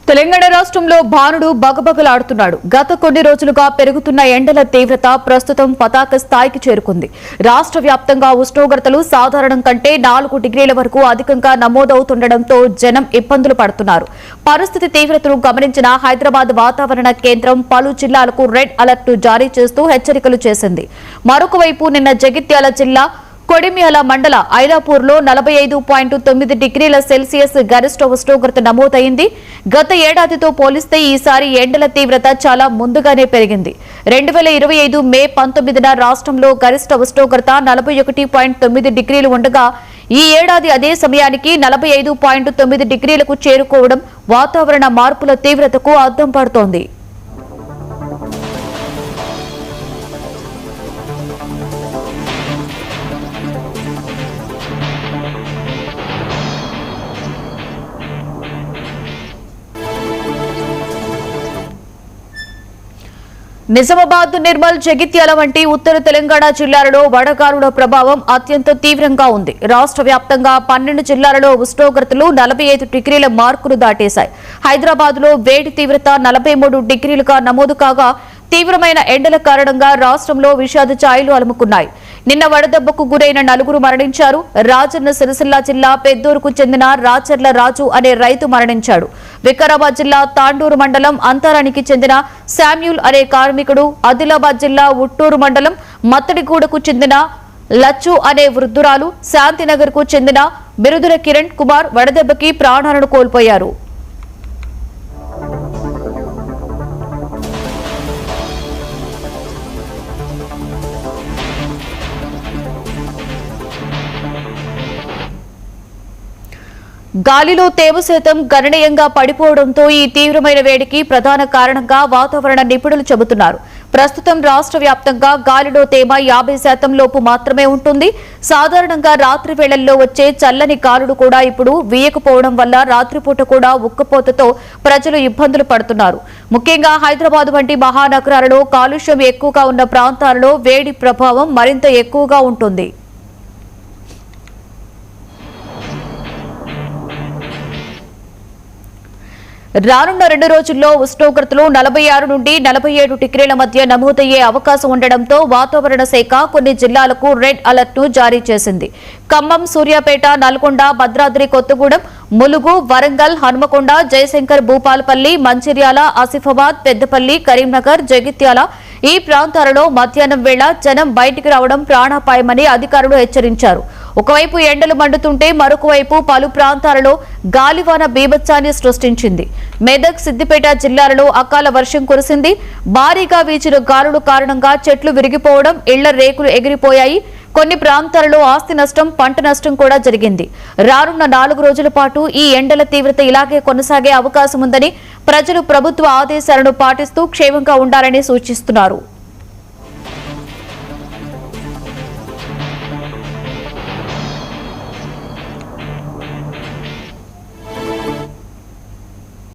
తెలంగాణ రాష్ట్రంలో భానుడు బగబగలాడుతున్నాడు. గత కొన్ని రోజులుగా పెరుగుతున్న ఎండల తీవ్రత ప్రస్తుతం పతాక స్థాయికి చేరుకుంది. రాష్ట్ర వ్యాప్తంగా ఉష్ణోగ్రతలు సాధారణం కంటే 4 డిగ్రీల వరకు అధికంగా నమోదవుతుండటంతో జనం ఇబ్బందులు పడుతున్నారు. పరిస్థితి తీవ్రతను గమనించిన హైదరాబాద్ వాతావరణ కేంద్రం పలు జిల్లాలకు రెడ్ అలర్ట్ జారీ చేస్తూ హెచ్చరికలు చేసింది. మరొక వైపు నిన్న జగిత్యాల జిల్లా కొడిమ్యాల మండల ఐలాపూర్లో 45.9 డిగ్రీల సెల్సియస్ గరిష్ట ఉష్ణోగ్రత నమోదైంది. గత ఏడాదితో పోలిస్తే ఈసారి ఎండల తీవ్రత చాలా ముందుగానే పెరిగింది. 2025 మే 19న రాష్ట్రంలో గరిష్ట ఉష్ణోగ్రత 41.9 డిగ్రీలు ఉండగా ఈ ఏడాది అదే సమయానికి 45.9 డిగ్రీలకు చేరుకోవడం వాతావరణ మార్పుల తీవ్రతకు అద్దం పడుతోంది. నిజామాబాద్, నిర్మల్, జగిత్యాల వంటి ఉత్తర తెలంగాణ జిల్లాలలో వడగాలుల ప్రభావం అత్యంత తీవ్రంగా ఉంది. రాష్ట్ర వ్యాప్తంగా 12 జిల్లాలలో ఉష్ణోగ్రతలు 45 డిగ్రీల మార్కులు దాటేశాయి. హైదరాబాద్ లో వేడి తీవ్రత 43 డిగ్రీలుగా నమోదు కాగా తీవ్రమైన ఎండల కారణంగా రాష్ట్రంలో విషాద ఛాయలు అలుముకున్నాయి. నిన్న వడదెబ్బకు గురైన 4 మరణించారు. రాజన్న సిరిసిల్ల జిల్లా పెద్దూరుకు చెందిన రాచర్ల రాజు అనే రైతు మరణించాడు. వికారాబాద్ జిల్లా తాండూరు మండలం అంతరానికి చెందిన శామ్యూల్ అనే కార్మికుడు, ఆదిలాబాద్ జిల్లా ఉట్టూరు మండలం మత్తడిగూడకు చెందిన లచ్చు అనే వృద్ధురాలు, శాంతినగర్ కు చెందిన బిరుదుల కిరణ్ కుమార్ వడదెబ్బకి ప్రాణాలను కోల్పోయారు. గాలిలో తేమ శాతం గణనీయంగా పడిపోవడంతో ఈ తీవ్రమైన వేడికి ప్రధాన కారణంగా వాతావరణ నిపుణులు చెబుతున్నారు. ప్రస్తుతం రాష్ట్ర వ్యాప్తంగా గాలిలో తేమ 50% లోపు మాత్రమే ఉంటుంది. సాధారణంగా రాత్రి వేళల్లో వచ్చే చల్లని గాలులు కూడా ఇప్పుడు వీయకపోవడం వల్ల రాత్రిపూట కూడా ఉక్కపోతతో ప్రజలు ఇబ్బందులు పడుతున్నారు. ముఖ్యంగా హైదరాబాద్ వంటి మహానగరాలలో కాలుష్యం ఎక్కువగా ఉన్న ప్రాంతాలలో వేడి ప్రభావం మరింత ఎక్కువగా ఉంటుంది. రానున్న 2 రోజుల్లో ఉష్ణోగ్రతలు 46 నుండి 47 డిగ్రీల మధ్య నమోదయ్యే అవకాశం ఉండడంతో వాతావరణ శాఖ కొన్ని జిల్లాలకు రెడ్ అలర్ట్ ను జారీ చేసింది. ఖమ్మం, సూర్యాపేట, నల్గొండ, భద్రాద్రి కొత్తగూడెం, ములుగు, వరంగల్, హనుమకొండ, జయశంకర్, భూపాలపల్లి, మంచిర్యాల, ఆసిఫాబాద్, పెద్దపల్లి, కరీంనగర్, జగిత్యాల ఈ ప్రాంతాలలో మధ్యాహ్నం వేళ జనం బయటికి రావడం ప్రాణాపాయమని అధికారులు హెచ్చరించారు. ఒకవైపు ఎండలు మండుతుంటే మరొక వైపు పలు ప్రాంతాలలో గాలివాన బీభత్సాన్ని సృష్టించింది. మెదక్, సిద్దిపేట జిల్లాలలో అకాల వర్షం కురిసింది. భారీగా వీచిన గాలుల కారణంగా చెట్లు విరిగిపోవడం, ఇళ్ల రేకులు ఎగిరిపోయాయి. కొన్ని ప్రాంతాలలో ఆస్తి నష్టం, పంట నష్టం కూడా జరిగింది. రానున్న 4 రోజుల పాటు ఈ ఎండల తీవ్రత ఇలాగే కొనసాగే అవకాశం ఉందని ప్రజలు ప్రభుత్వ ఆదేశాలను పాటిస్తూ క్షేమంగా ఉండాలని సూచిస్తున్నారు.